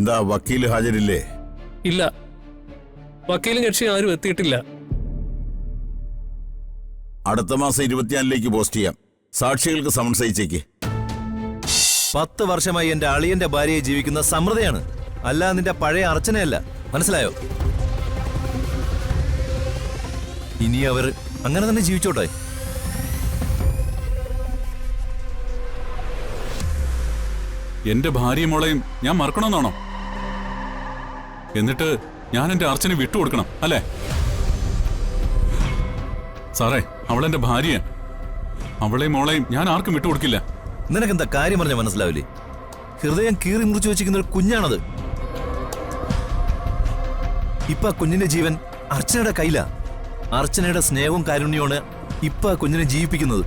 എന്താ വക്കീൽ ഹാജരില്ലേ? ഇല്ല, വക്കീലും കക്ഷി ആരും എത്തിയിട്ടില്ല. അടുത്ത മാസം 24-ലേക്ക് പോസ്റ്റ് ചെയ്യാം. സാക്ഷികൾക്ക് സമൻസ് അയച്ചേക്ക്. 10 വർഷമായി എന്റെ അളിയന്റെ ഭാര്യയെ ജീവിക്കുന്ന സമൃദ്ധയാണ്, അല്ല നിന്റെ പഴയ അർച്ചനയല്ല. മനസ്സിലായോ? ഇനി അവർ അങ്ങനെ തന്നെ ജീവിച്ചോട്ടെ. എന്റെ ഭാര്യയും മോളെയും ഞാൻ മറക്കണമെന്നാണോ? എന്നിട്ട് ഞാൻ എന്റെ അർച്ചനെ വിട്ടുകൊടുക്കണം അല്ലേ? സാറേ, അവളെന്റെ ഭാര്യയാണ്. അവളെയും മോളെയും ഞാൻ ആർക്കും വിട്ടുകൊടുക്കില്ല. നിനക്കെന്താ കാര്യം പറഞ്ഞാൽ മനസ്സിലാവില്ലേ? ഹൃദയം കീറി മുറിച്ചു വെച്ചിരിക്കുന്ന ഒരു കുഞ്ഞാണത്. ഇപ്പൊ ആ കുഞ്ഞിന്റെ ജീവൻ അർച്ചനയുടെ കയ്യിലാ. അർച്ചനയുടെ സ്നേഹവും കാരുണ്യമാണ് ഇപ്പൊ ആ കുഞ്ഞിനെ ജീവിപ്പിക്കുന്നത്.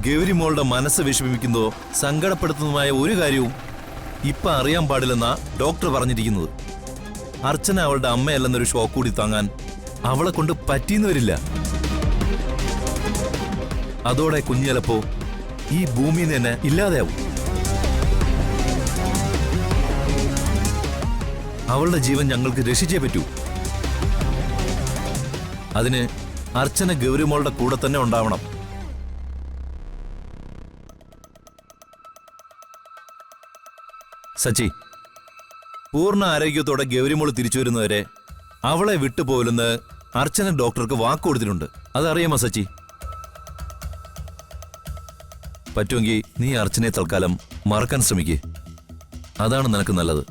ഗൗരി മോളുടെ മനസ്സ് വിഷമിപ്പിക്കുന്നതോ സങ്കടപ്പെടുത്തുന്നതുമായ ഒരു കാര്യവും ഇപ്പൊ അറിയാൻ പാടില്ലെന്നാ ഡോക്ടർ പറഞ്ഞിരിക്കുന്നത്. അർച്ചന അവളുടെ അമ്മയല്ലെന്നൊരു ഷോക്ക് കൂടി താങ്ങാൻ അവളെ കൊണ്ട് പറ്റിയെന്ന് വരില്ല. അതോടെ കുഞ്ഞ് ചിലപ്പോ ഈ ഭൂമിയിൽ നിന്ന് തന്നെ ഇല്ലാതെയാവും. അവളുടെ ജീവൻ ഞങ്ങൾക്ക് രക്ഷിച്ചേ പറ്റൂ. അതിന് അർച്ചന ഗൗരിമോളുടെ കൂടെ തന്നെ ഉണ്ടാവണം. സച്ചി, പൂർണ്ണ ആരോഗ്യത്തോടെ ഗൗരിമോൾ തിരിച്ചു വരുന്നവരെ അവളെ വിട്ടുപോലെന്ന് അർച്ചന ഡോക്ടർക്ക് വാക്ക് കൊടുത്തിട്ടുണ്ട്. അതറിയാമോ സച്ചി? പറ്റുമെങ്കിൽ നീ അർച്ചനയെ തൽക്കാലം മറക്കാൻ ശ്രമിക്കേ. അതാണ് നിനക്ക് നല്ലത്.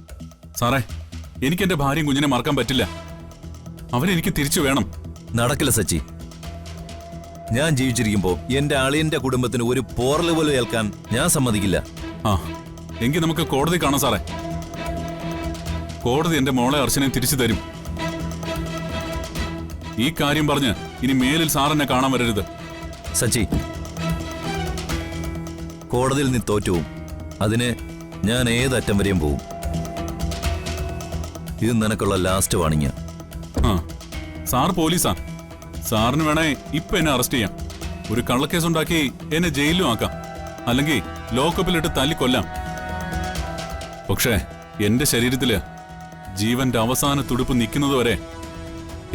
സാറേ, എനിക്ക് എന്റെ ഭാര്യയും കുഞ്ഞിനെ മറക്കാൻ പറ്റില്ല. അവരെനിക്ക് തിരിച്ചു വേണം. നടക്കില്ല സച്ചി. ഞാൻ ജീവിച്ചിരിക്കുമ്പോ എന്റെ അളിയന്റെ കുടുംബത്തിന് ഒരു പോറല് പോലും ഏൽക്കാൻ ഞാൻ സമ്മതിക്കില്ല. ആ, എങ്കിൽ നമുക്ക് കോടതി കാണാം സാറേ. കോടതി എന്റെ മോളെ അർച്ചനയെ തിരിച്ചു തരും. ഈ കാര്യം പറഞ്ഞ് ഇനി മേലിൽ സാറെന്നെ കാണാൻ വരരുത്. സച്ചി, കോടതിയിൽ നീ തോറ്റുപോകും. അതിന് ഞാൻ ഏതറ്റം വരെയും പോവും. ഇത് നിനക്കുള്ള ലാസ്റ്റ് വാണിംഗ്. ആ, സാർ പോലീസാ. സാറിന് വേണേ ഇപ്പൊ എന്നെ അറസ്റ്റ് ചെയ്യാം. ഒരു കള്ളക്കേസ് ഉണ്ടാക്കി എന്നെ ജയിലിലും ആക്കാം. അല്ലെങ്കിൽ ലോക്കപ്പിലിട്ട് തല്ലിക്കൊല്ലാം. പക്ഷേ എന്റെ ശരീരത്തില് ജീവന്റെ അവസാന തുടിപ്പ് നിൽക്കുന്നതുവരെ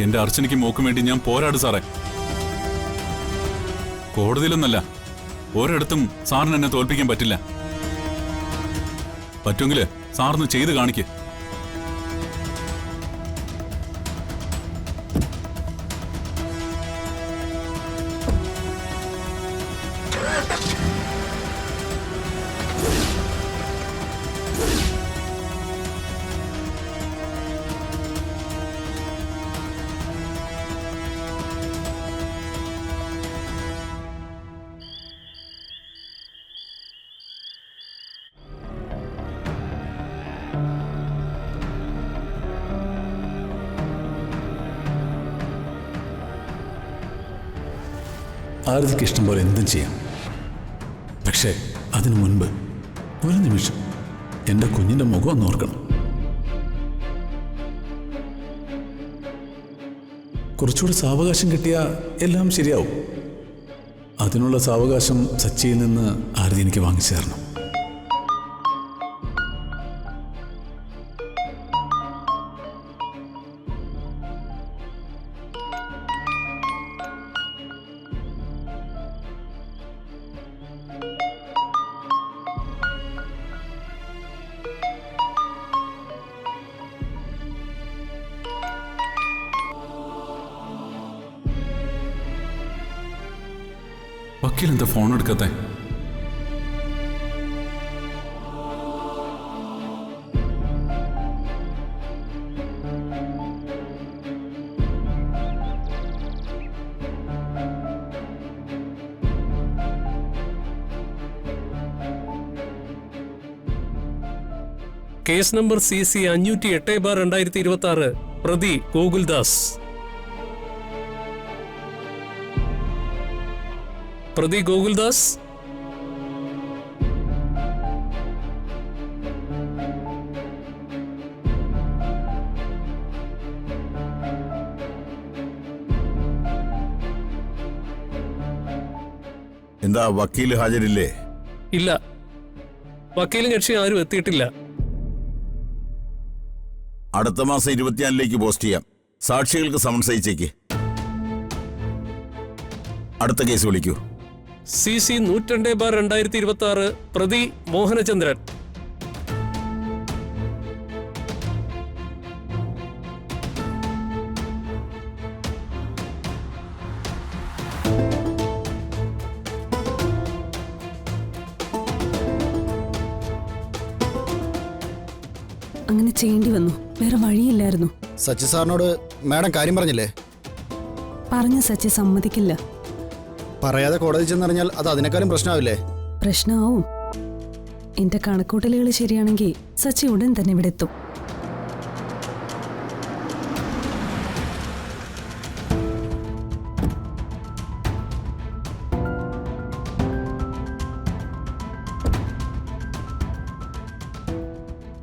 എന്റെ അർച്ചനയ്ക്ക് മോക്കും വേണ്ടി ഞാൻ പോരാടും സാറേ. കോടതിയിലൊന്നല്ല, ഒരിടത്തും സാറിന് എന്നെ തോൽപ്പിക്കാൻ പറ്റില്ല. പറ്റുമെങ്കില് സാറിന് ചെയ്ത് കാണിക്ക്. ആരതിക്ക് ഇഷ്ടം പോലെ എന്തും ചെയ്യാം. പക്ഷേ അതിനു മുൻപ് ഒരു നിമിഷം എൻ്റെ കുഞ്ഞിൻ്റെ മുഖം ഒന്ന് ഓർക്കണം. കുറച്ചുകൂടി സാവകാശം കിട്ടിയാൽ എല്ലാം ശരിയാവും. അതിനുള്ള സാവകാശം സച്ചിയിൽ നിന്ന് ആരതി എനിക്ക് വാങ്ങിച്ചു തരണം. വക്കീൽ എന്താ ഫോൺ എടുക്കാത്തെ? കേസ് നമ്പർ CC 508/2026 പ്രതി ഗോകുൽദാസ്. പ്രതി ഗോകുൽദാസ്. എന്താ വക്കീൽ ഹാജരില്ലേ? ഇല്ല, വക്കീലും കക്ഷി ആരും എത്തിയിട്ടില്ല. അടുത്ത മാസം 24-ലേക്ക് പോസ്റ്റ് ചെയ്യാം. സാക്ഷികൾക്ക് സമൻസ് അയച്ചേക്ക്. അടുത്ത കേസ് വിളിക്കൂ. CC 102/2026 പ്രതി മോഹനചന്ദ്രൻ. അങ്ങനെ ചെയ്യേണ്ടി വന്നു, വേറെ വഴിയില്ലായിരുന്നു. സച്ചി സാറിനോട് മാഡം കാര്യം പറഞ്ഞില്ലേ? പറഞ്ഞ സച്ചി സമ്മതിക്കില്ല. പറയാതെ കോടതി ചെന്നറിഞ്ഞാൽ അത് അതിനേക്കാളും പ്രശ്നമാവില്ലേ? പ്രശ്നമാവും. എന്റെ കണക്കൂട്ടലുകൾ ശരിയാണെങ്കിൽ സച്ചി ഉടൻ തന്നെ ഇവിടെ എത്തും.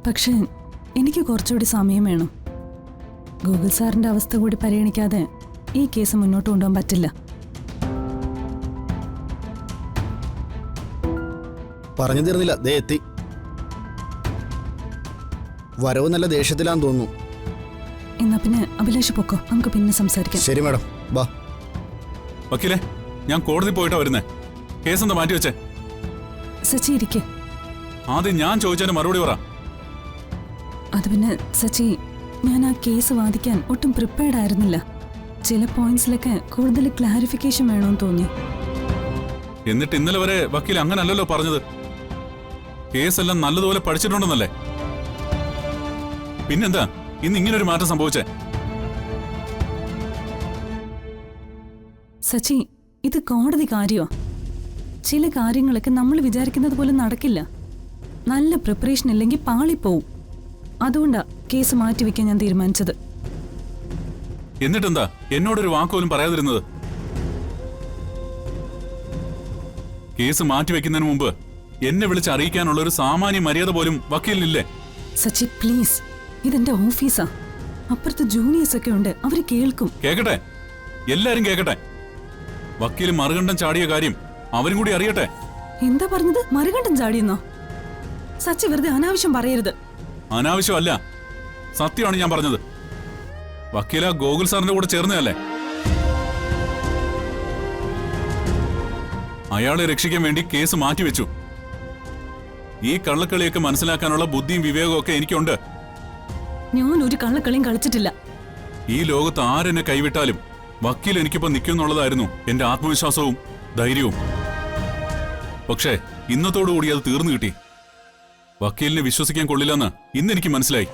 പക്ഷേ എനിക്ക് കുറച്ചുകൂടി സമയം വേണം. ഗൂഗിൾ സാറിന്റെ അവസ്ഥ കൂടി പരിഗണിക്കാതെ ഈ കേസ് മുന്നോട്ട് കൊണ്ടുപോകാൻ പറ്റില്ല. പറഞ്ഞു തീർന്നില്ല, ദേ എത്തി. വരവ് നല്ല ദേഷ്യത്തിലാന്ന് തോന്നുന്നു. എന്നാ പിന്നെ അഭിലാഷ് പൊക്കോ, നമുക്ക് പിന്നെ സംസാരിക്കാം. ശരി മാഡം, ബാ. വക്കീലെ, ഞാൻ കോടതി പോയിട്ടാ വരുന്നേ. കേസ് എന്താ മാറ്റി വെച്ചേ? സച്ചി ഇരിക്കെ. ആദ്യം ഞാൻ ചോദിച്ചതിന് മറുപടി പറ. അത് പിന്നെ സച്ചി, ഞാൻ ആ കേസ് വാദിക്കാൻ ഒട്ടും പ്രിപ്പയർഡ് ആയിരുന്നില്ല. ചില പോയിന്റ്സിലൊക്കെ കൂടുതൽ ക്ലാരിഫിക്കേഷൻ വേണമെന്ന് തോന്നി. എന്നിട്ട് ഇന്നലെ വരെ വക്കീൽ അങ്ങനല്ലല്ലോ പറഞ്ഞത്. കേസെല്ലാം നല്ലതുപോലെ പഠിച്ചിട്ടുണ്ടെന്നല്ലേ? പിന്നെന്താ ഇന്ന് ഇങ്ങനൊരു മാറ്റം സംഭവിച്ചേ? സച്ചി, ഇത് കോടതി കാര്യമാ. ചില കാര്യങ്ങളൊക്കെ നമ്മൾ വിചാരിക്കുന്നത് പോലെ നടക്കില്ല. നല്ല പ്രിപ്പറേഷൻ ഇല്ലെങ്കിൽ പാളിപ്പോവും. അതുകൊണ്ടാ കേസ് മാറ്റിവെക്കാൻ ഞാൻ തീരുമാനിച്ചത്. എന്നിട്ടെന്താ എന്നോടൊരു വാക്കുപോലും പറയാതിരുന്നത്? കേസ് മാറ്റിവെക്കുന്നതിന് മുമ്പ് എന്നെ വിളിച്ച് അറിയിക്കാനുള്ള ഒരു സാമാന്യ മര്യാദ പോലും വക്കീലിനില്ലേ? സച്ചി പ്ലീസ്, ഇതെന്റെ ഓഫീസാ. അപ്പുറത്ത് ജൂനിയേഴ്സ് ഒക്കെ ഉണ്ട്, അവര് കേൾക്കും. കേക്കട്ടെ, എല്ലാരും കേക്കട്ടെ. വക്കീൽ മറുകണ്ഠം ചാടിയ കാര്യം അവരും കൂടി അറിയട്ടെ. എന്താ പറഞ്ഞത്? മറുകണ്ഠം ചാടിയെന്നോ? സച്ചി വെറുതെ അനാവശ്യം പറയരുത്. അനാവശ്യമല്ല, സത്യമാണ് ഞാൻ പറഞ്ഞത്. വക്കീല ഗോകുൽ സാറിന്റെ കൂടെ ചേർന്നതല്ലേ? അയാളെ രക്ഷിക്കാൻ വേണ്ടി കേസ് മാറ്റിവെച്ചു. ഈ കള്ളക്കളിയൊക്കെ മനസ്സിലാക്കാനുള്ള ബുദ്ധിയും വിവേകവും ഒക്കെ എനിക്കുണ്ട്. ഞാൻ ഒരു കള്ളക്കളിയും കളിച്ചിട്ടില്ല. ഈ ലോകത്ത് ആരെന്നെ കൈവിട്ടാലും വക്കീൽ എനിക്കിപ്പോ നിൽക്കുന്നുള്ളതായിരുന്നു എന്റെ ആത്മവിശ്വാസവും ധൈര്യവും. പക്ഷേ ഇന്നത്തോടുകൂടി അത് തീർന്നു കിട്ടി. വക്കീലിനെ വിശ്വസിക്കാൻ കൊള്ളില്ലെന്ന് ഇന്നെനിക്ക് മനസ്സിലായി.